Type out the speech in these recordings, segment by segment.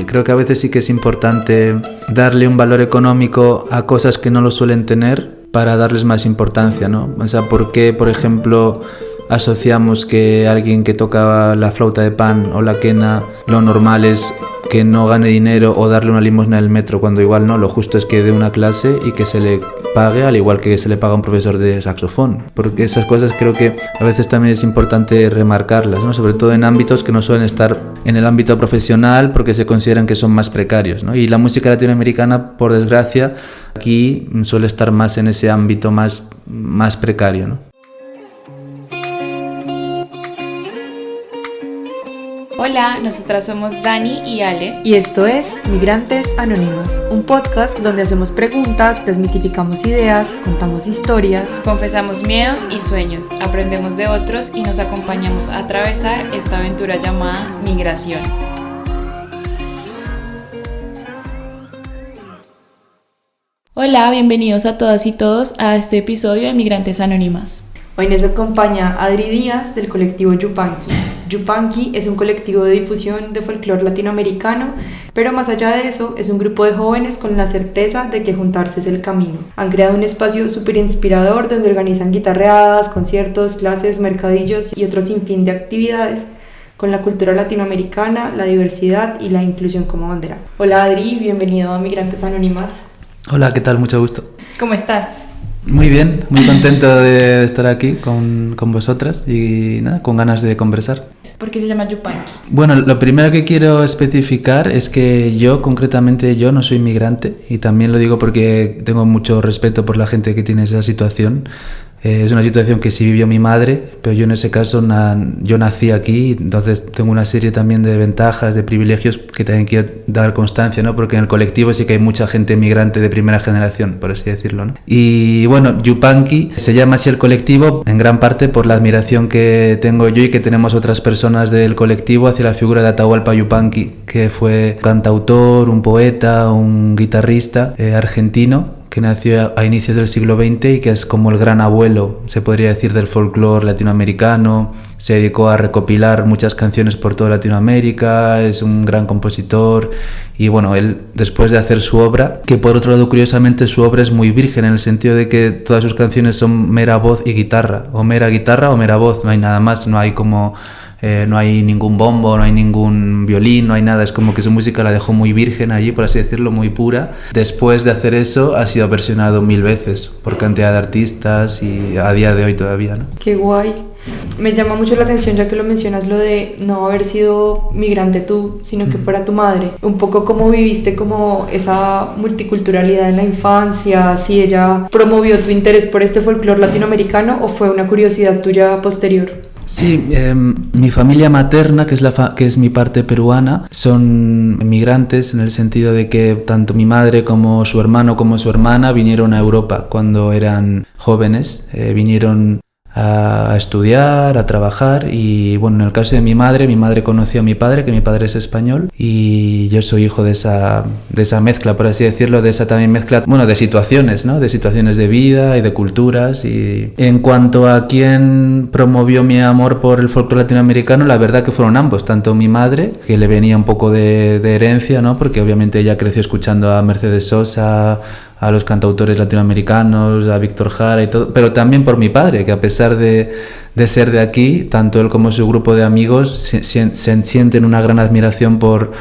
creo que a veces sí que es importante darle un valor económico a cosas que no lo suelen tener para darles más importancia, ¿no? O sea, ¿por qué, por ejemplo, asociamos que alguien que toca la flauta de pan o la quena, lo normal es que no gane dinero o darle una limosna en el metro, cuando igual no? Lo justo es que dé una clase y que se le pague al igual que se le paga a un profesor de saxofón, porque esas cosas creo que a veces también es importante remarcarlas, ¿no? Sobre todo en ámbitos que no suelen estar en el ámbito profesional porque se consideran que son más precarios, ¿no? Y la música latinoamericana, por desgracia, aquí suele estar más en ese ámbito más precario, ¿no? Hola, nosotras somos Dani y Ale. Y esto es Migrantes Anónimas, un podcast donde hacemos preguntas, desmitificamos ideas, contamos historias, Confesamos miedos y sueños, aprendemos de otros y nos acompañamos a atravesar esta aventura llamada migración. Hola, bienvenidos a todas y todos a este episodio de Migrantes Anónimas. Hoy nos acompaña Adri Díaz del colectivo Yupanqui. Yupanqui es un colectivo de difusión de folclore latinoamericano, pero más allá de eso es un grupo de jóvenes con la certeza de que juntarse es el camino. Han creado un espacio súper inspirador donde organizan guitarreadas, conciertos, clases, mercadillos y otro sinfín de actividades con la cultura latinoamericana, la diversidad y la inclusión como bandera. Hola Adri, bienvenido a Migrantes Anónimas. Hola, ¿qué tal? Mucho gusto. ¿Cómo estás? Muy bien, muy contento de estar aquí con vosotras y nada, con ganas de conversar. ¿Por qué se llama Yupanqui? Bueno, lo primero que quiero especificar es que yo, concretamente, yo no soy migrante, y también lo digo porque tengo mucho respeto por la gente que tiene esa situación. Es una situación que sí vivió mi madre, pero yo en ese caso yo nací aquí, entonces tengo una serie también de ventajas, de privilegios que también quiero dar constancia, ¿no? Porque en el colectivo sí que hay mucha gente migrante de primera generación, por así decirlo, ¿no? Y bueno, Yupanqui se llama así el colectivo en gran parte por la admiración que tengo yo y que tenemos otras personas del colectivo hacia la figura de Atahualpa Yupanqui, que fue cantautor, un poeta, un guitarrista argentino, que nació a inicios del siglo XX y que es como el gran abuelo, se podría decir, del folclore latinoamericano. Se dedicó a recopilar muchas canciones por toda Latinoamérica, es un gran compositor y bueno, él después de hacer su obra, que por otro lado curiosamente su obra es muy virgen en el sentido de que todas sus canciones son mera voz y guitarra, o mera guitarra o mera voz, no hay nada más, no hay como... no hay ningún bombo, no hay ningún violín, no hay nada, es como que su música la dejó muy virgen allí, por así decirlo, muy pura. Después de hacer eso ha sido versionado 1000 veces por cantidad de artistas y a día de hoy todavía, ¿no? Qué guay. Me llama mucho la atención, ya que lo mencionas, lo de no haber sido migrante tú, sino que fuera tu madre. Un poco cómo viviste como esa multiculturalidad en la infancia, si ella promovió tu interés por este folclore latinoamericano o fue una curiosidad tuya posterior. Sí, mi familia materna, que es mi parte peruana, son migrantes en el sentido de que tanto mi madre como su hermano como su hermana vinieron a Europa cuando eran jóvenes, vinieron a estudiar, a trabajar y bueno, en el caso de mi madre conoció a mi padre, que mi padre es español y yo soy hijo de esa mezcla, por así decirlo, de esa también mezcla, bueno, de situaciones, ¿no? De situaciones de vida y de culturas. Y en cuanto a quién promovió mi amor por el folclore latinoamericano, la verdad que fueron ambos, tanto mi madre, que le venía un poco de herencia, ¿no? Porque obviamente ella creció escuchando a Mercedes Sosa, a los cantautores latinoamericanos, a Víctor Jara y todo, pero también por mi padre, que a pesar de ser de aquí, tanto él como su grupo de amigos se sienten una gran admiración por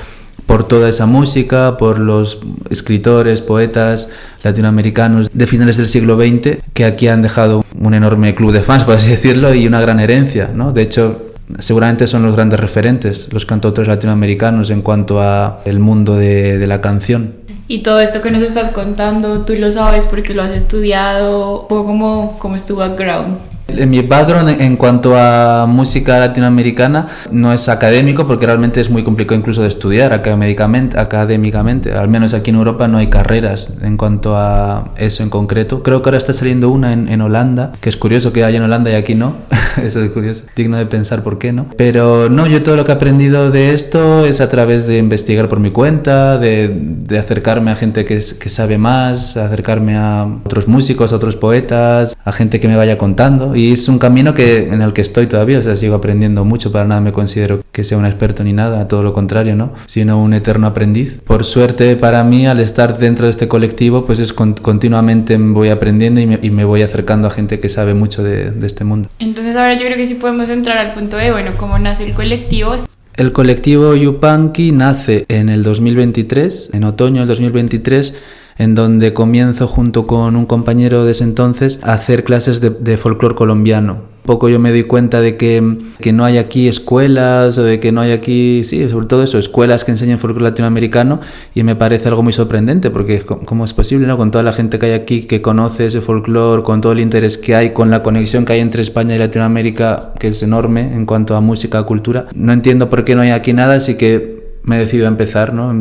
toda esa música, por los escritores, poetas latinoamericanos de finales del siglo XX, que aquí han dejado un enorme club de fans, por así decirlo, y una gran herencia, ¿no? De hecho, seguramente son los grandes referentes, los cantautores latinoamericanos en cuanto a el mundo de la canción. Y todo esto que nos estás contando, tú lo sabes porque lo has estudiado, un poco como es tu background. En mi background en cuanto a música latinoamericana no es académico porque realmente es muy complicado incluso de estudiar académicamente. Al menos aquí en Europa no hay carreras en cuanto a eso en concreto. Creo que ahora está saliendo una en Holanda, que es curioso que haya en Holanda y aquí no. Eso es curioso, digno de pensar por qué, ¿no? Pero no, yo todo lo que he aprendido de esto es a través de investigar por mi cuenta, de acercarme a gente que sabe más, acercarme a otros músicos, a otros poetas, a gente que me vaya contando. y es un camino en el que estoy todavía, o sea, sigo aprendiendo mucho, para nada me considero que sea un experto ni nada, todo lo contrario, ¿no? Sino un eterno aprendiz. Por suerte para mí, al estar dentro de este colectivo, pues es continuamente voy aprendiendo y me voy acercando a gente que sabe mucho de este mundo. Entonces ahora yo creo que sí podemos entrar al punto de, bueno, cómo nace el colectivo. El colectivo Yupanqui nace en el 2023, en otoño del 2023, en donde comienzo junto con un compañero de ese entonces a hacer clases de folclore colombiano. Un poco yo me doy cuenta de que no hay aquí escuelas, o de que no hay aquí, sí, sobre todo eso, escuelas que enseñen folclore latinoamericano, y me parece algo muy sorprendente, porque ¿cómo es posible, no? Con toda la gente que hay aquí que conoce ese folclore, con todo el interés que hay, con la conexión que hay entre España y Latinoamérica, que es enorme en cuanto a música, cultura. No entiendo por qué no hay aquí nada, así que me he decidido a empezar, ¿no?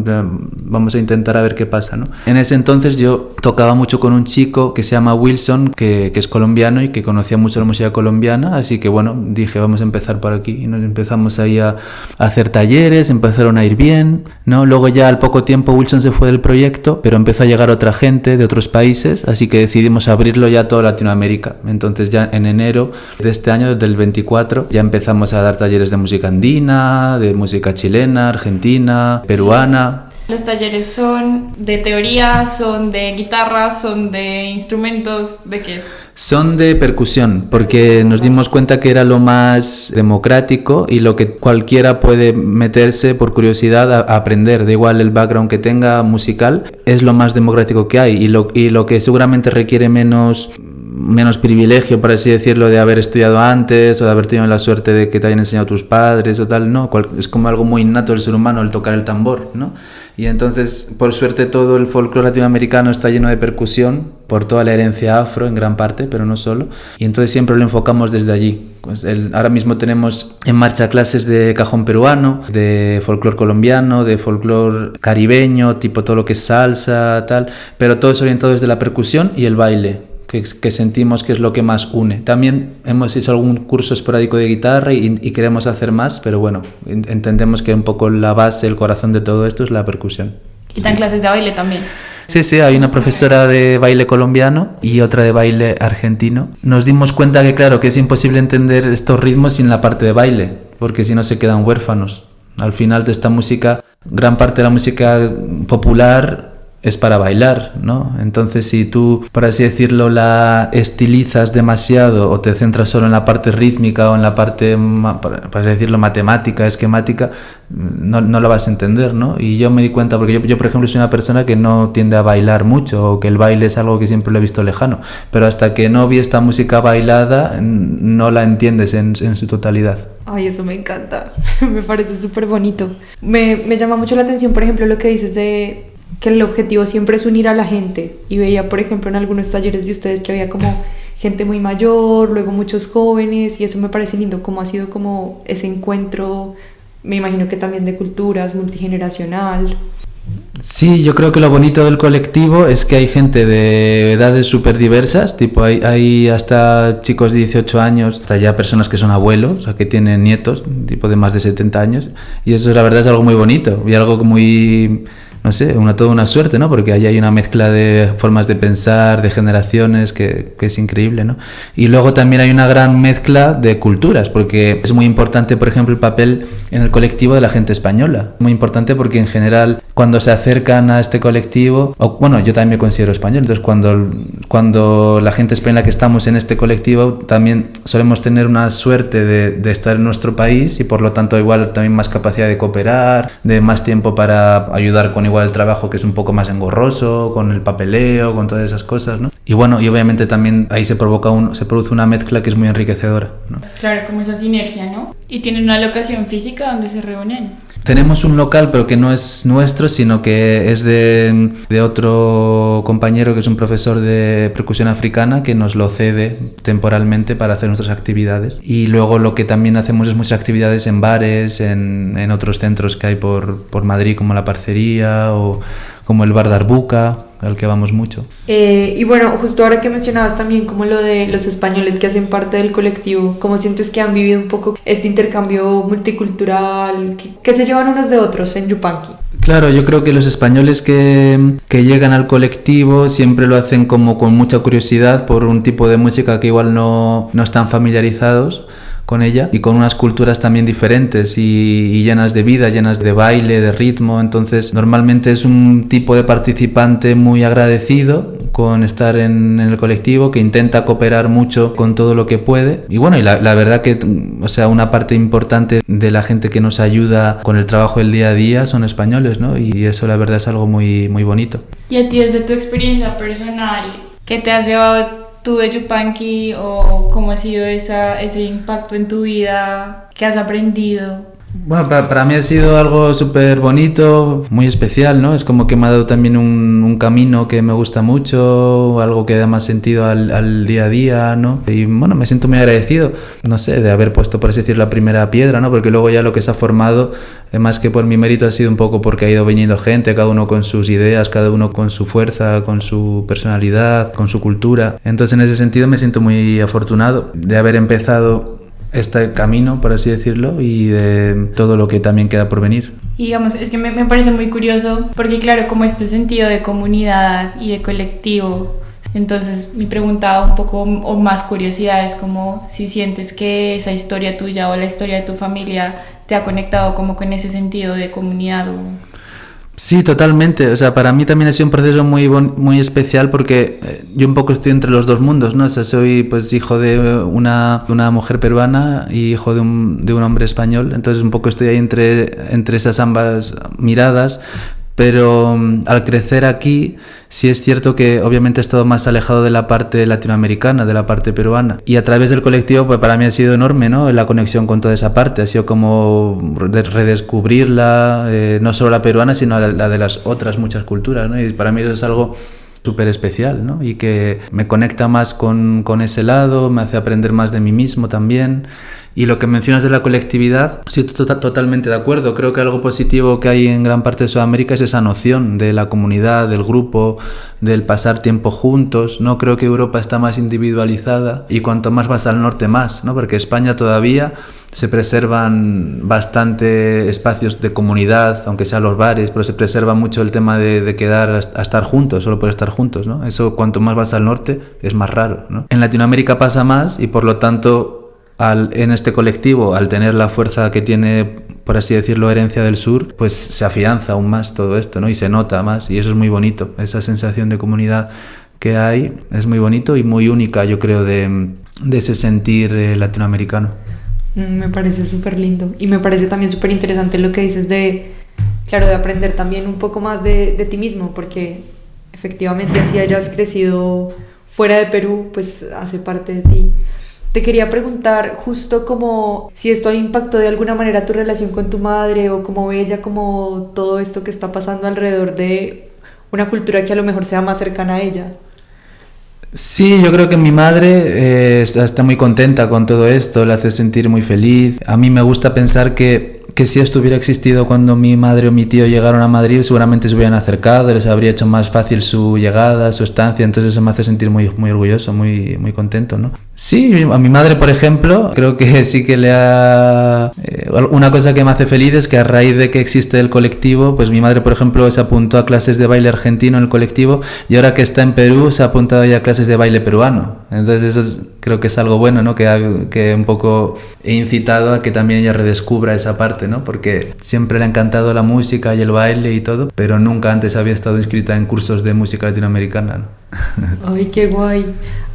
Vamos a intentar a ver qué pasa, ¿no? En ese entonces yo tocaba mucho con un chico que se llama Wilson, que es colombiano y que conocía mucho la música colombiana, así que bueno, dije, vamos a empezar por aquí, y nos empezamos ahí a hacer talleres, empezaron a ir bien, ¿no? Luego ya al poco tiempo Wilson se fue del proyecto, pero empezó a llegar otra gente de otros países, así que decidimos abrirlo ya a toda Latinoamérica. Entonces ya en enero de este año, del 24, ya empezamos a dar talleres de música andina, de música chilena, argentina, peruana. Los talleres son de teoría, son de guitarra, son de instrumentos, ¿de qué es? Son de percusión, porque nos dimos cuenta que era lo más democrático y lo que cualquiera puede meterse por curiosidad a aprender, da igual el background que tenga musical, es lo más democrático que hay, y lo que seguramente requiere menos privilegio, por así decirlo, de haber estudiado antes o de haber tenido la suerte de que te hayan enseñado tus padres o tal, no, es como algo muy innato del ser humano el tocar el tambor, ¿no? Y entonces, por suerte, todo el folclore latinoamericano está lleno de percusión, por toda la herencia afro en gran parte, pero no solo, y entonces siempre lo enfocamos desde allí. Pues ahora mismo tenemos en marcha clases de cajón peruano, de folclore colombiano, de folclore caribeño, tipo todo lo que es salsa, tal, pero todo es orientado desde la percusión y el baile, que sentimos que es lo que más une. También hemos hecho algún curso esporádico de guitarra y queremos hacer más, pero bueno, entendemos que un poco la base, el corazón de todo esto es la percusión. ¿Y dan clases de baile también? Sí, hay una profesora de baile colombiano y otra de baile argentino. Nos dimos cuenta que claro, que es imposible entender estos ritmos sin la parte de baile, porque si no se quedan huérfanos. Al final de esta música, gran parte de la música popular es para bailar, ¿no? Entonces, si tú, por así decirlo, la estilizas demasiado o te centras solo en la parte rítmica o en la parte, por así decirlo, matemática, esquemática, no lo vas a entender, ¿no? Y yo me di cuenta, porque yo, por ejemplo, soy una persona que no tiende a bailar mucho, o que el baile es algo que siempre lo he visto lejano, pero hasta que no vi esta música bailada, no la entiendes en su totalidad. Ay, eso me encanta, me parece súper bonito. Me llama mucho la atención, por ejemplo, lo que dices de que el objetivo siempre es unir a la gente, y veía por ejemplo en algunos talleres de ustedes que había como gente muy mayor, luego muchos jóvenes, y eso me parece lindo, cómo ha sido como ese encuentro, me imagino que también de culturas, multigeneracional. Sí, yo creo que lo bonito del colectivo es que hay gente de edades súper diversas, tipo hay hasta chicos de 18 años, hasta ya personas que son abuelos, o sea, que tienen nietos, tipo de más de 70 años, y eso la verdad es algo muy bonito y algo muy, no sé, toda una suerte, ¿no? Porque ahí hay una mezcla de formas de pensar, de generaciones, que es increíble, ¿no? Y luego también hay una gran mezcla de culturas, porque es muy importante, por ejemplo, el papel en el colectivo de la gente española. Muy importante porque en general, cuando se acercan a este colectivo, bueno, yo también me considero español, entonces cuando la gente española que estamos en este colectivo, también solemos tener una suerte de estar en nuestro país y por lo tanto igual también más capacidad de cooperar, de más tiempo para ayudar con igual el trabajo que es un poco más engorroso, con el papeleo, con todas esas cosas, ¿no? Y bueno, y obviamente también ahí se produce una mezcla que es muy enriquecedora, ¿no? Claro, como esa sinergia, ¿no? ¿Y tienen una locación física donde se reúnen? Tenemos un local, pero que no es nuestro, sino que es de otro compañero que es un profesor de percusión africana que nos lo cede temporalmente para hacer nuestras actividades. Y luego lo que también hacemos es muchas actividades en bares, en otros centros que hay por Madrid, como La Parcería o como el Bar de Arbuca, al que vamos mucho. Y bueno, justo ahora que mencionabas también como lo de los españoles que hacen parte del colectivo, ¿cómo sientes que han vivido un poco este intercambio multicultural? ¿Qué se llevan unos de otros en Yupanqui? Claro, yo creo que los españoles que llegan al colectivo siempre lo hacen como con mucha curiosidad por un tipo de música que igual no están familiarizados con ella, y con unas culturas también diferentes y llenas de vida, llenas de baile, de ritmo. Entonces normalmente es un tipo de participante muy agradecido con estar en el colectivo, que intenta cooperar mucho con todo lo que puede. Y bueno, y la verdad que, o sea, una parte importante de la gente que nos ayuda con el trabajo del día a día son españoles, ¿no? Y eso la verdad es algo muy, muy bonito. Y a ti, desde tu experiencia personal, ¿qué te has llevado tú de Yupanqui, o cómo ha sido ese impacto en tu vida? ¿Qué has aprendido? Bueno, para mí ha sido algo súper bonito, muy especial, ¿no? Es como que me ha dado también un camino que me gusta mucho, algo que da más sentido al día a día, ¿no? Y bueno, me siento muy agradecido, no sé, de haber puesto, por así decirlo, la primera piedra, ¿no? Porque luego ya lo que se ha formado, más que por mi mérito, ha sido un poco porque ha ido viniendo gente, cada uno con sus ideas, cada uno con su fuerza, con su personalidad, con su cultura. Entonces, en ese sentido me siento muy afortunado de haber empezado este camino, por así decirlo, y de todo lo que también queda por venir. Y digamos, es que me parece muy curioso, porque claro, como este sentido de comunidad y de colectivo, entonces mi pregunta un poco, o más curiosidad, es como si sientes que esa historia tuya o la historia de tu familia te ha conectado como con ese sentido de comunidad. Sí, totalmente. O sea, para mí también ha sido un proceso muy especial, porque yo un poco estoy entre los dos mundos, ¿no? O sea, soy pues hijo de una mujer peruana y hijo de un hombre español. Entonces un poco estoy ahí entre esas ambas miradas. Pero al crecer aquí, sí es cierto que obviamente he estado más alejado de la parte latinoamericana, de la parte peruana. Y a través del colectivo, pues para mí ha sido enorme, ¿no? La conexión con toda esa parte. Ha sido como redescubrirla, no solo la peruana, sino la de las otras muchas culturas, ¿no? Y para mí eso es algo súper especial, ¿no? Y que me conecta más con ese lado, me hace aprender más de mí mismo también. Y lo que mencionas de la colectividad, sí, totalmente de acuerdo. Creo que algo positivo que hay en gran parte de Sudamérica es esa noción de la comunidad, del grupo, del pasar tiempo juntos, ¿no? Creo que Europa está más individualizada, y cuanto más vas al norte más, ¿no? Porque España todavía se preservan bastante espacios de comunidad, aunque sean los bares, pero se preserva mucho el tema de quedar a estar juntos, solo por estar juntos, ¿no? Eso, cuanto más vas al norte, es más raro, ¿no? En Latinoamérica pasa más, y por lo tanto en este colectivo, al tener la fuerza que tiene, por así decirlo, herencia del sur, pues se afianza aún más todo esto, ¿no? Y se nota más, y eso es muy bonito. Esa sensación de comunidad que hay es muy bonito y muy única, yo creo, de ese sentir latinoamericano. Me parece súper lindo, y me parece también súper interesante lo que dices de aprender también un poco más de ti mismo, porque efectivamente así hayas crecido fuera de Perú, pues hace parte de ti. Te quería preguntar justo como si esto impactó de alguna manera tu relación con tu madre, o cómo ve ella como todo esto que está pasando alrededor de una cultura que a lo mejor sea más cercana a ella. Sí, yo creo que mi madre está muy contenta con todo esto, le hace sentir muy feliz. A mí me gusta pensar que si esto hubiera existido cuando mi madre o mi tío llegaron a Madrid, seguramente se hubieran acercado, les habría hecho más fácil su llegada, su estancia. Entonces eso me hace sentir muy, muy orgulloso, muy, muy contento, ¿no? Sí, a mi madre, por ejemplo, creo que sí que le ha... una cosa que me hace feliz es que a raíz de que existe el colectivo, pues mi madre, por ejemplo, se apuntó a clases de baile argentino en el colectivo, y ahora que está en Perú se ha apuntado ya a clases de baile peruano. Entonces eso creo que es algo bueno, ¿no? Que un poco he incitado a que también ella redescubra esa parte, ¿no? Porque siempre le ha encantado la música y el baile y todo, pero nunca antes había estado inscrita en cursos de música latinoamericana, ¿no? Ay, qué guay.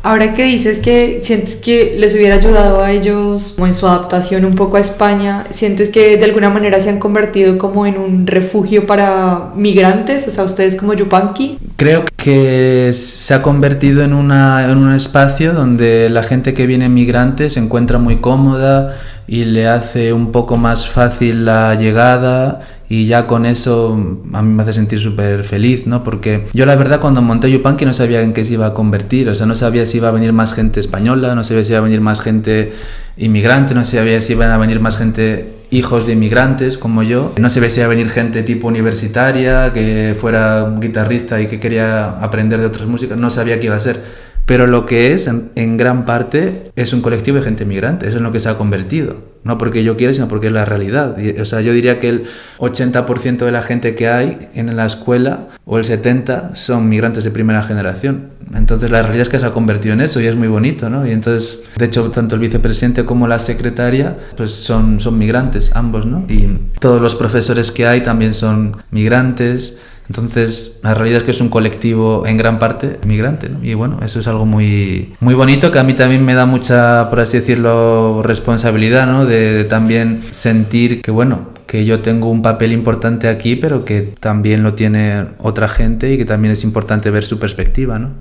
Ahora que dices que sientes que les hubiera ayudado a ellos como en su adaptación un poco a España, ¿sientes que de alguna manera se han convertido como en un refugio para migrantes? O sea, ustedes como Yupanqui. Creo que se ha convertido en un espacio donde la gente que viene migrante se encuentra muy cómoda y le hace un poco más fácil la llegada, y ya con eso a mí me hace sentir súper feliz, ¿no? Porque yo la verdad cuando monté Yupanqui no sabía en qué se iba a convertir, o sea, no sabía si iba a venir más gente española, no sabía si iba a venir más gente inmigrante, no sabía si iban a venir más gente hijos de inmigrantes como yo, no sabía si iba a venir gente tipo universitaria, que fuera un guitarrista y que quería aprender de otras músicas, no sabía qué iba a ser. pero lo que es en gran parte es un colectivo de gente migrante, eso es en lo que se ha convertido. No porque yo quiera, sino porque es la realidad. O sea, yo diría que el 80% de la gente que hay en la escuela, o el 70%, son migrantes de primera generación. Entonces la realidad es que se ha convertido en eso y es muy bonito, ¿no? Y entonces, de hecho, tanto el vicepresidente como la secretaria pues son migrantes, ambos, ¿no? Y todos los profesores que hay también son migrantes. Entonces, la realidad es que es un colectivo en gran parte migrante, ¿no? Y bueno, eso es algo muy, muy bonito, que a mí también me da mucha, por así decirlo, responsabilidad, ¿no? De también sentir que, bueno, que yo tengo un papel importante aquí, pero que también lo tiene otra gente y que también es importante ver su perspectiva, ¿no?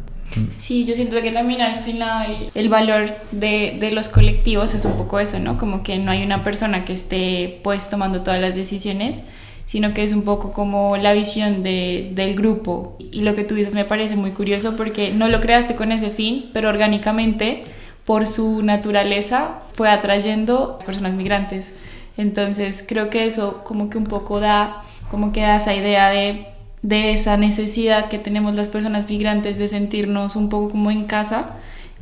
Sí, yo siento que también al final el valor de los colectivos es un poco eso, ¿no? Como que no hay una persona que esté pues tomando todas las decisiones, sino que es un poco como la visión del grupo. Y lo que tú dices me parece muy curioso porque no lo creaste con ese fin, pero orgánicamente, por su naturaleza, fue atrayendo personas migrantes. Entonces creo que eso como que un poco da esa idea de esa necesidad que tenemos las personas migrantes de sentirnos un poco como en casa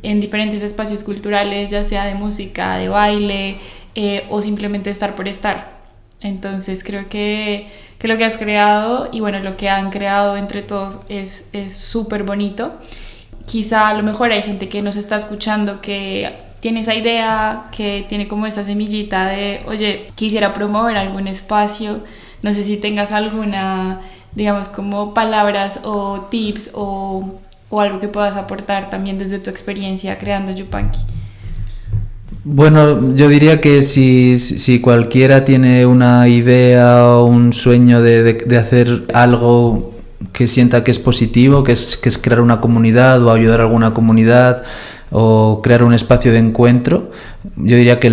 en diferentes espacios culturales, ya sea de música, de baile o simplemente estar por estar. Entonces creo que lo que has creado y bueno, lo que han creado entre todos es súper bonito. Quizá a lo mejor hay gente que nos está escuchando que tiene esa idea, que tiene como esa semillita de, oye, quisiera promover algún espacio. No sé si tengas alguna, digamos, como palabras o tips o algo que puedas aportar también desde tu experiencia creando Yupanqui. Bueno, yo diría que si cualquiera tiene una idea o un sueño de hacer algo que sienta que es positivo, que es crear una comunidad o ayudar a alguna comunidad o crear un espacio de encuentro, yo diría que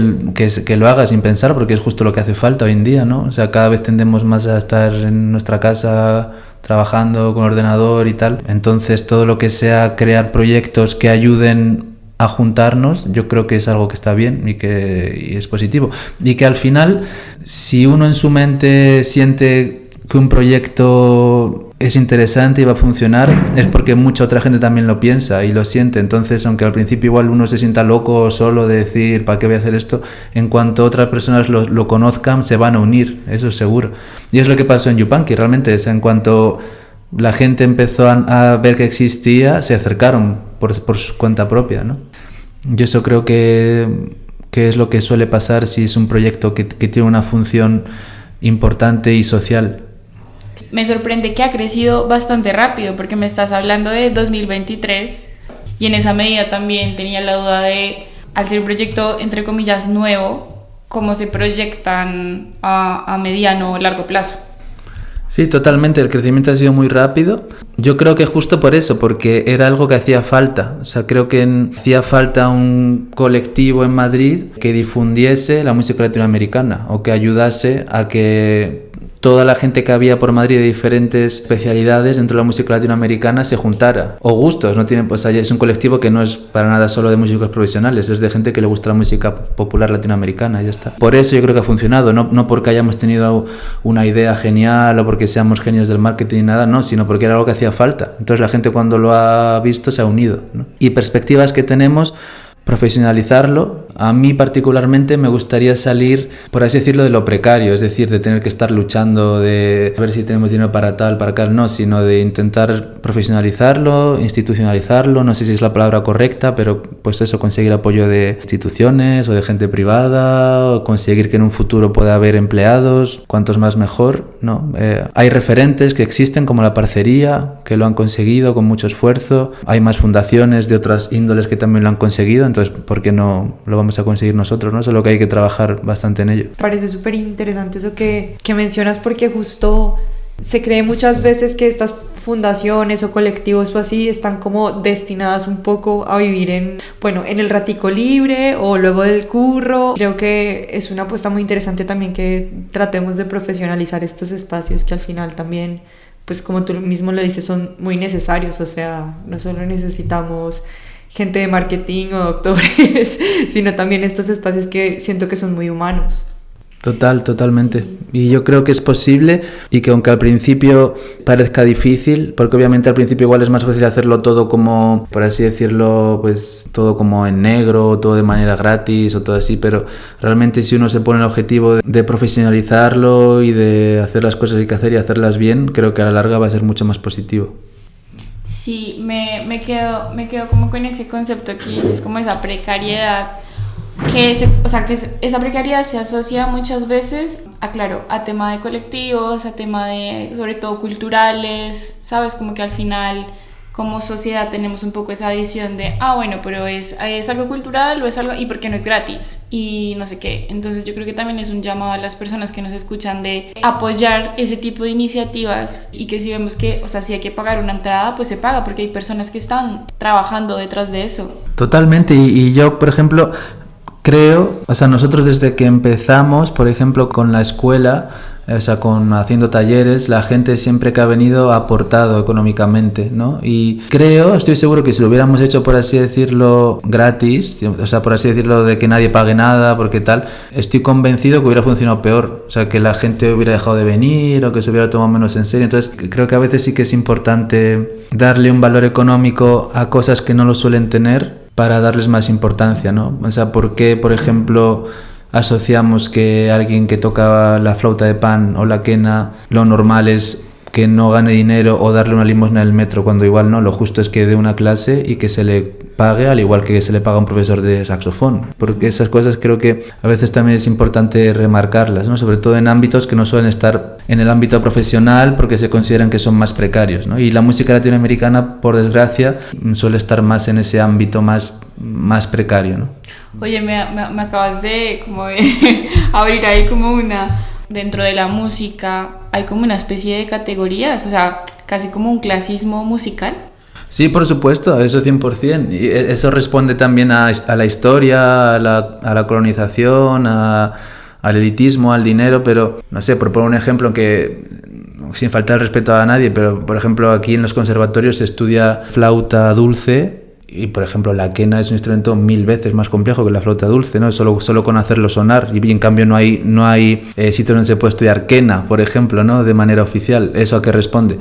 lo haga sin pensar, porque es justo lo que hace falta hoy en día, ¿no? O sea, cada vez tendemos más a estar en nuestra casa trabajando con ordenador y tal. Entonces, todo lo que sea crear proyectos que ayuden a juntarnos, yo creo que es algo que está bien y es positivo. Y que al final, si uno en su mente siente que un proyecto es interesante y va a funcionar, es porque mucha otra gente también lo piensa y lo siente. Entonces, aunque al principio igual uno se sienta loco solo de decir ¿para qué voy a hacer esto?, en cuanto otras personas lo conozcan, se van a unir, eso es seguro. Y es lo que pasó en Yupanqui, realmente. En cuanto la gente empezó a ver que existía, se acercaron por su cuenta propia, ¿no? Yo eso creo que es lo que suele pasar si es un proyecto que tiene una función importante y social. Me sorprende que ha crecido bastante rápido, porque me estás hablando de 2023 y en esa medida también tenía la duda de, al ser un proyecto entre comillas nuevo, cómo se proyectan a mediano o largo plazo. Sí, totalmente, el crecimiento ha sido muy rápido. Yo creo que justo por eso, porque era algo que hacía falta. O sea, creo que hacía falta un colectivo en Madrid que difundiese la música latinoamericana o que ayudase a que toda la gente que había por Madrid de diferentes especialidades dentro de la música latinoamericana se juntara. O gustos, no tienen, pues es un colectivo que no es para nada solo de músicos profesionales, es de gente que le gusta la música popular latinoamericana y ya está. Por eso yo creo que ha funcionado, no porque hayamos tenido una idea genial o porque seamos genios del marketing ni nada, no, sino porque era algo que hacía falta. Entonces la gente cuando lo ha visto se ha unido, ¿no? Y perspectivas que tenemos, profesionalizarlo. A mí particularmente me gustaría salir, por así decirlo, de lo precario, es decir, de tener que estar luchando de a ver si tenemos dinero para tal, para acá, no, sino de intentar profesionalizarlo, institucionalizarlo, no sé si es la palabra correcta, pero pues eso, conseguir apoyo de instituciones o de gente privada, o conseguir que en un futuro pueda haber empleados, cuantos más mejor, ¿no? Hay referentes que existen como la Parcería, que lo han conseguido con mucho esfuerzo, hay más fundaciones de otras índoles que también lo han conseguido, entonces ¿por qué no lo vamos a conseguir nosotros, ¿no? Solo que hay que trabajar bastante en ello. Parece súper interesante eso que mencionas, porque justo se cree muchas veces que estas fundaciones o colectivos o así están como destinadas un poco a vivir en el ratico libre o luego del curro. Creo que es una apuesta muy interesante también que tratemos de profesionalizar estos espacios que al final también, pues como tú mismo lo dices, son muy necesarios. O sea, no solo necesitamos gente de marketing o doctores, sino también estos espacios que siento que son muy humanos. Totalmente. Y yo creo que es posible y que aunque al principio parezca difícil, porque obviamente al principio igual es más fácil hacerlo todo como, por así decirlo, pues todo como en negro, todo de manera gratis o todo así, pero realmente si uno se pone el objetivo de profesionalizarlo y de hacer las cosas que hay que hacer y hacerlas bien, creo que a la larga va a ser mucho más positivo. Sí, me quedo como con ese concepto que dices, como esa precariedad. Que esa precariedad se asocia muchas veces a tema de colectivos, a tema de, sobre todo, culturales, ¿sabes? Como que al final, como sociedad, tenemos un poco esa visión de, bueno, pero es algo cultural o es algo, ¿y por qué no es gratis? Y no sé qué. Entonces yo creo que también es un llamado a las personas que nos escuchan de apoyar ese tipo de iniciativas y que si vemos que, si hay que pagar una entrada, pues se paga, porque hay personas que están trabajando detrás de eso. Totalmente, y yo, por ejemplo, creo, nosotros desde que empezamos, por ejemplo, con la escuela, haciendo talleres, la gente siempre que ha venido ha aportado económicamente, ¿no? Y estoy seguro que si lo hubiéramos hecho, por así decirlo, gratis, por así decirlo, de que nadie pague nada, porque tal, estoy convencido que hubiera funcionado peor, que la gente hubiera dejado de venir o que se hubiera tomado menos en serio. Entonces, creo que a veces sí que es importante darle un valor económico a cosas que no lo suelen tener para darles más importancia, ¿no? ¿Por qué, por ejemplo, asociamos que alguien que toca la flauta de pan o la quena, lo normal es que no gane dinero o darle una limosna en el metro, cuando igual no? Lo justo es que dé una clase y que se le pague al igual que se le paga a un profesor de saxofón, porque esas cosas creo que a veces también es importante remarcarlas, ¿no? Sobre todo en ámbitos que no suelen estar en el ámbito profesional porque se consideran que son más precarios, ¿no? Y la música latinoamericana, por desgracia, suele estar más en ese ámbito más precario, ¿no? Oye, me acabas de abrir ahí como dentro de la música hay como una especie de categorías, casi como un clasismo musical. Sí, por supuesto, eso 100%. Y eso responde también a la historia, a la colonización, al elitismo, al dinero, pero no sé, por poner un ejemplo que, sin faltar el respeto a nadie, pero por ejemplo aquí en los conservatorios se estudia flauta dulce. Y, por ejemplo, la quena es un instrumento 1000 veces más complejo que la flauta dulce, ¿no? Solo con hacerlo sonar. Y en cambio no hay sitios donde se puede estudiar quena, por ejemplo, ¿no? De manera oficial. ¿Eso a qué responde?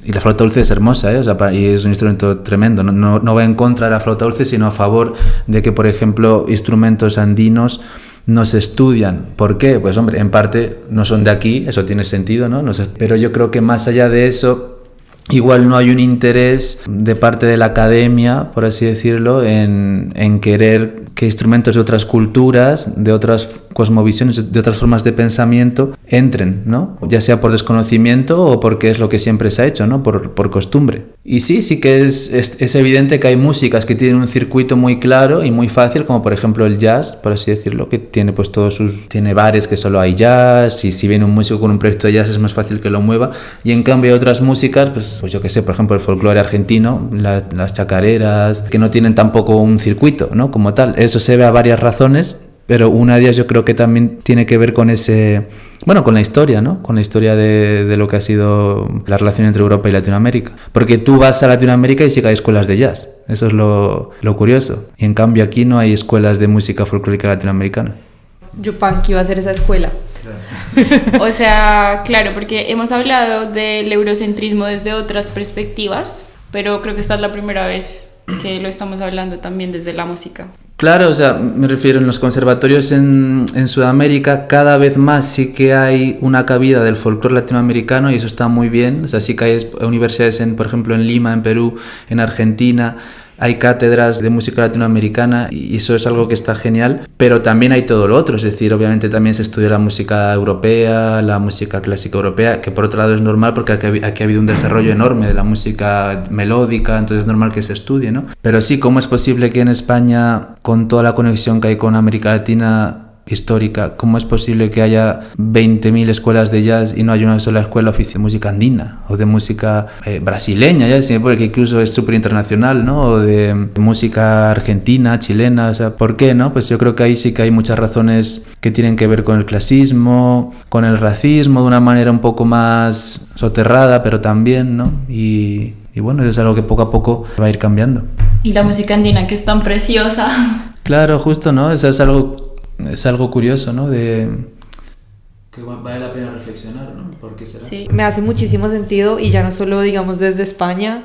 Y la flauta dulce es hermosa, ¿eh? Y es un instrumento tremendo. No va en contra de la flauta dulce, sino a favor de que, por ejemplo, instrumentos andinos no se estudian. ¿Por qué? Pues, hombre, en parte no son de aquí, eso tiene sentido, ¿no? No sé. Pero yo creo que más allá de eso, igual no hay un interés de parte de la academia, por así decirlo, en querer que instrumentos de otras culturas, de otras cosmovisiones, de otras formas de pensamiento entren, ¿no? Ya sea por desconocimiento o porque es lo que siempre se ha hecho, ¿no? Por costumbre. Y sí que es evidente que hay músicas que tienen un circuito muy claro y muy fácil, como por ejemplo el jazz, por así decirlo, que tiene pues tiene bares que solo hay jazz, y si viene un músico con un proyecto de jazz es más fácil que lo mueva, y en cambio hay otras músicas, pues yo qué sé, por ejemplo el folclore argentino, las chacareras, que no tienen tampoco un circuito, ¿no? Como tal. Eso se ve a varias razones, pero una de ellas yo creo que también tiene que ver con con la historia, ¿no? Con la historia de lo que ha sido la relación entre Europa y Latinoamérica. Porque tú vas a Latinoamérica y sí que hay escuelas de jazz. Eso es lo curioso. Y en cambio aquí no hay escuelas de música folclórica latinoamericana. Yupanqui va a ser esa escuela. Claro, porque hemos hablado del eurocentrismo desde otras perspectivas, pero creo que esta es la primera vez que lo estamos hablando también desde la música. Claro, me refiero en los conservatorios en Sudamérica, cada vez más sí que hay una cabida del folclore latinoamericano y eso está muy bien. Sí que hay universidades, por ejemplo, en Lima, en Perú, en Argentina. Hay cátedras de música latinoamericana y eso es algo que está genial, pero también hay todo lo otro, es decir, obviamente también se estudia la música europea, la música clásica europea, que por otro lado es normal porque aquí ha habido un desarrollo enorme de la música melódica, entonces es normal que se estudie, ¿no? Pero sí, ¿cómo es posible que en España, con toda la conexión que hay con América Latina histórica, cómo es posible que haya 20.000 escuelas de jazz y no haya una sola escuela oficial de música andina o de música brasileña, ya porque incluso es súper internacional, ¿no? O de música argentina, chilena, ¿por qué, no? Pues yo creo que ahí sí que hay muchas razones que tienen que ver con el clasismo, con el racismo de una manera un poco más soterrada, pero también, ¿no? Y bueno, eso es algo que poco a poco va a ir cambiando. Y la música andina, que es tan preciosa. Claro, justo, ¿no? Eso es algo curioso, ¿no? que vale la pena reflexionar, ¿no? ¿Por qué será? Sí, me hace muchísimo sentido y ya no solo digamos desde España,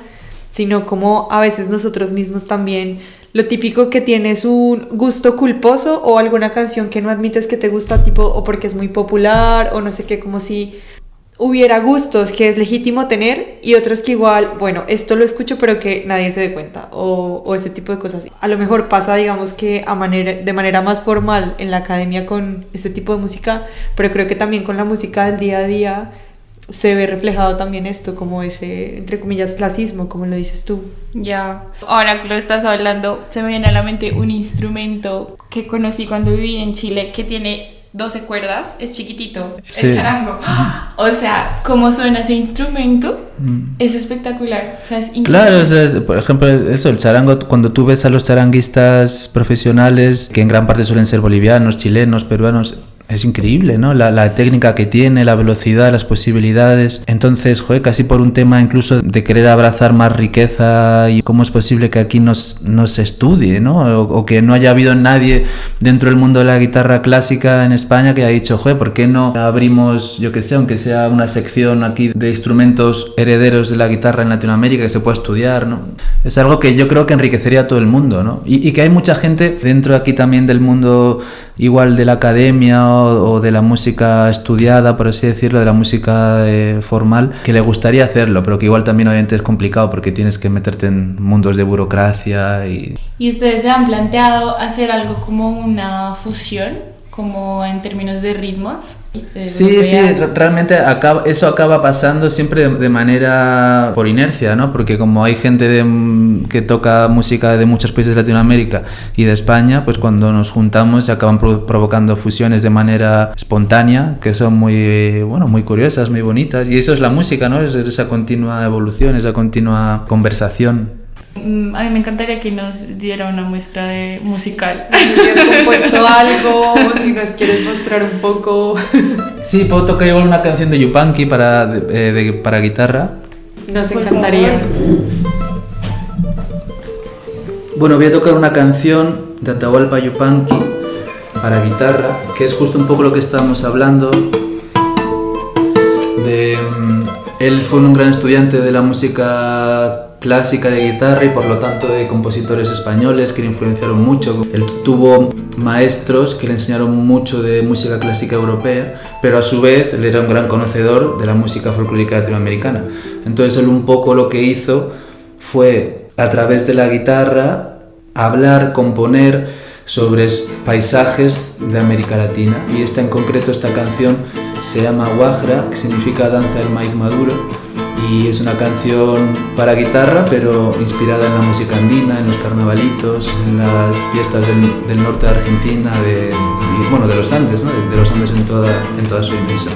sino como a veces nosotros mismos también, lo típico que tienes un gusto culposo o alguna canción que no admites que te gusta, tipo, o porque es muy popular o no sé qué, como si hubiera gustos que es legítimo tener y otros que igual, bueno, esto lo escucho pero que nadie se dé cuenta o ese tipo de cosas. A lo mejor pasa, digamos que de manera más formal en la academia con este tipo de música, pero creo que también con la música del día a día se ve reflejado también esto, como ese, entre comillas, clasismo, como lo dices tú. Ya, ahora que lo estás hablando, se me viene a la mente un instrumento que conocí cuando viví en Chile que tiene 12 cuerdas, es chiquitito, Sí. el charango. O sea, cómo suena ese instrumento es espectacular, o sea, es increíble. Claro, o sea, por ejemplo, eso, el charango, cuando tú ves a los charanguistas profesionales, que en gran parte suelen ser bolivianos, chilenos, peruanos, es increíble, ¿no? La técnica que tiene, la velocidad, las posibilidades. Entonces, joder, casi por un tema incluso de querer abrazar más riqueza y cómo es posible que aquí no se estudie, ¿no? O que no haya habido nadie dentro del mundo de la guitarra clásica en España que haya dicho, joder, ¿por qué no abrimos, yo que sé, aunque sea una sección aquí de instrumentos herederos de la guitarra en Latinoamérica que se pueda estudiar, ¿no? Es algo que yo creo que enriquecería a todo el mundo, ¿no? Y que hay mucha gente dentro aquí también del mundo igual de la academia o de la música estudiada, por así decirlo, de la música formal, que le gustaría hacerlo, pero que igual también obviamente es complicado porque tienes que meterte en mundos de burocracia y... ¿Y ustedes se han planteado hacer algo como una fusión, como en términos de ritmos? Sí, realmente eso acaba pasando siempre de manera por inercia, ¿no? Porque como hay gente que toca música de muchos países de Latinoamérica y de España, pues cuando nos juntamos se acaban provocando fusiones de manera espontánea, que son muy, bueno, muy curiosas, muy bonitas, y eso es la música, ¿no? Es esa continua evolución, esa continua conversación. A mí me encantaría que nos diera una muestra de musical. Si has compuesto algo, si nos quieres mostrar un poco. Sí, puedo tocar igual una canción de Yupanqui para guitarra. Nos Por encantaría. favor. Bueno, voy a tocar una canción de Atahualpa Yupanqui para guitarra, que es justo un poco lo que estábamos hablando. Él fue un gran estudiante de la música clásica de guitarra y por lo tanto de compositores españoles que le influenciaron mucho. Él tuvo maestros que le enseñaron mucho de música clásica europea, pero a su vez él era un gran conocedor de la música folclórica latinoamericana. Entonces él un poco lo que hizo fue, a través de la guitarra, hablar, componer sobre paisajes de América Latina, y esta en concreto, esta canción se llama Guajra, que significa danza del maíz maduro, y es una canción para guitarra pero inspirada en la música andina, en los carnavalitos, en las fiestas del norte de Argentina, y bueno, de los Andes, ¿no? De los Andes en toda su dimensión.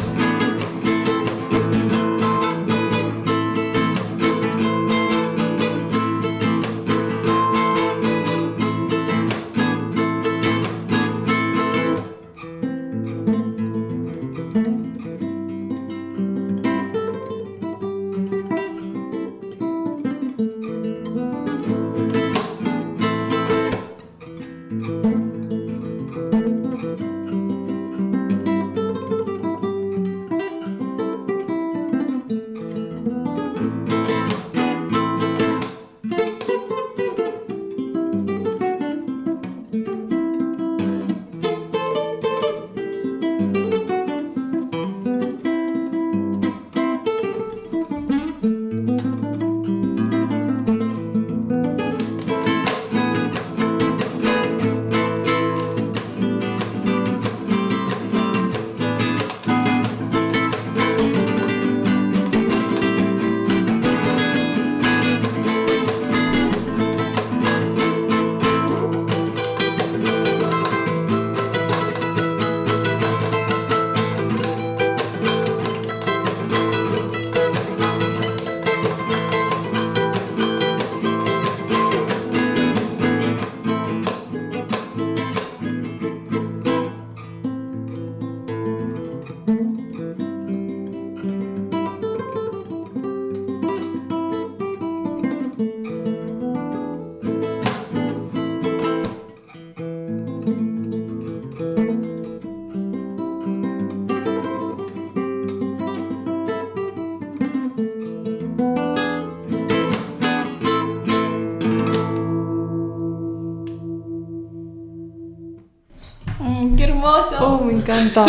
Oh, me encanta.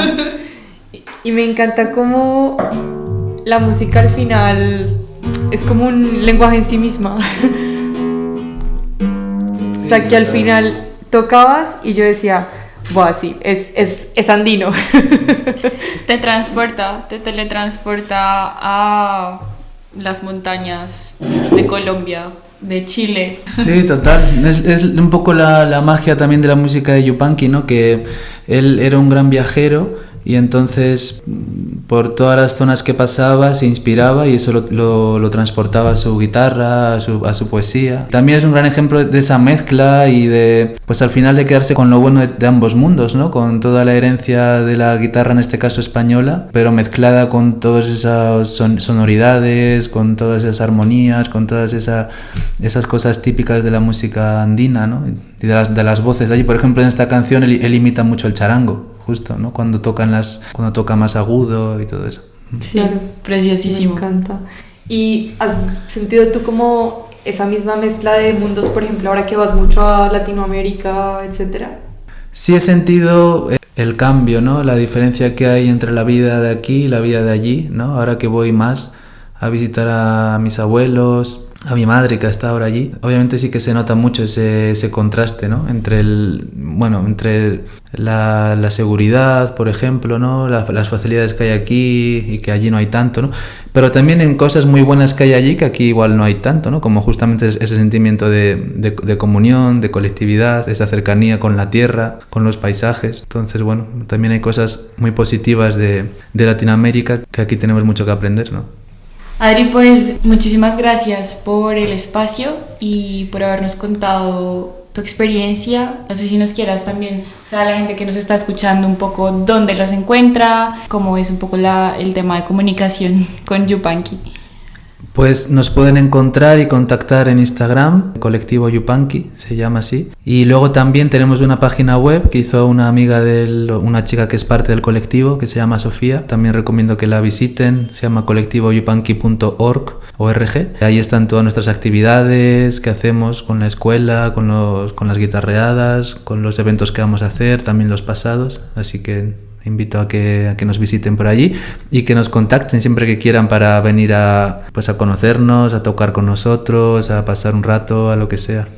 Y me encanta cómo la música al final es como un lenguaje en sí misma. O sea, que al final tocabas y yo decía, buah, sí, es andino. Te teletransporta a las montañas de Colombia, de Chile. Sí, total. Es un poco la magia también de la música de Yupanqui, ¿no? Que él era un gran viajero y entonces por todas las zonas que pasaba se inspiraba y eso lo transportaba a su guitarra, a su poesía. También es un gran ejemplo de esa mezcla y de, pues al final de quedarse con lo bueno de ambos mundos, ¿no? Con toda la herencia de la guitarra, en este caso española, pero mezclada con todas esas sonoridades, con todas esas armonías, con todas esas cosas típicas de la música andina, ¿no? Y de las voces de allí. Por ejemplo, en esta canción él imita mucho el charango, justo, ¿no? Cuando toca más agudo y todo eso. Sí, Claro. preciosísimo. Me encanta. ¿Y has sentido tú como esa misma mezcla de mundos, por ejemplo, ahora que vas mucho a Latinoamérica, etcétera? Sí he sentido el cambio, ¿no? La diferencia que hay entre la vida de aquí y la vida de allí, ¿no? Ahora que voy más a visitar a mis abuelos, a mi madre que está ahora allí. Obviamente sí que se nota mucho ese contraste, ¿no? Entre la seguridad, por ejemplo, ¿no? Las facilidades que hay aquí y que allí no hay tanto, ¿no? Pero también en cosas muy buenas que hay allí que aquí igual no hay tanto, ¿no? Como justamente ese sentimiento de comunión, de colectividad, esa cercanía con la tierra, con los paisajes. Entonces, bueno, también hay cosas muy positivas de Latinoamérica que aquí tenemos mucho que aprender, ¿no? Adri, pues muchísimas gracias por el espacio y por habernos contado tu experiencia. No sé si nos quieras también, o sea, la gente que nos está escuchando un poco dónde los encuentra, cómo es un poco el tema de comunicación con Yupanqui. Pues nos pueden encontrar y contactar en Instagram, Colectivo Yupanqui, se llama así. Y luego también tenemos una página web que hizo una amiga una chica que es parte del colectivo, que se llama Sofía. También recomiendo que la visiten, se llama colectivoyupanqui.org. Ahí están todas nuestras actividades que hacemos con la escuela, con las guitarreadas, con los eventos que vamos a hacer, también los pasados. Así que invito a que nos visiten por allí y que nos contacten siempre que quieran para venir a conocernos, a tocar con nosotros, a pasar un rato, a lo que sea.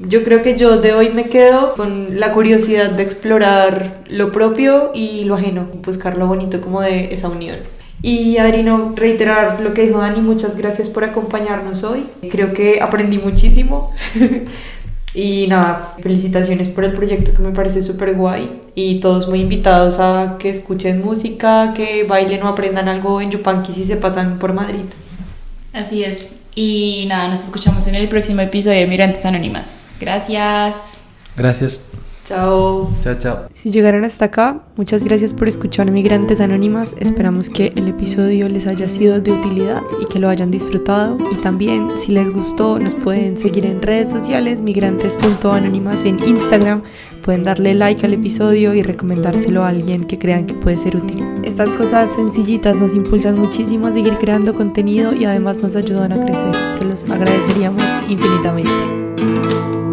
Yo creo que yo de hoy me quedo con la curiosidad de explorar lo propio y lo ajeno, buscar lo bonito como de esa unión. Y Adrino, reiterar lo que dijo Dani, muchas gracias por acompañarnos hoy. Creo que aprendí muchísimo. Y nada, felicitaciones por el proyecto que me parece súper guay y todos muy invitados a que escuchen música, que bailen o aprendan algo en Yupanqui si se pasan por Madrid. Así es. Y nada, nos escuchamos en el próximo episodio de Migrantes Anónimas. Gracias. Gracias. Chao. Chao, chao. Si llegaron hasta acá, muchas gracias por escuchar Migrantes Anónimas. Esperamos que el episodio les haya sido de utilidad y que lo hayan disfrutado. Y también, si les gustó, nos pueden seguir en redes sociales, migrantes.anónimas en Instagram. Pueden darle like al episodio y recomendárselo a alguien que crean que puede ser útil. Estas cosas sencillitas nos impulsan muchísimo a seguir creando contenido y además nos ayudan a crecer. Se los agradeceríamos infinitamente.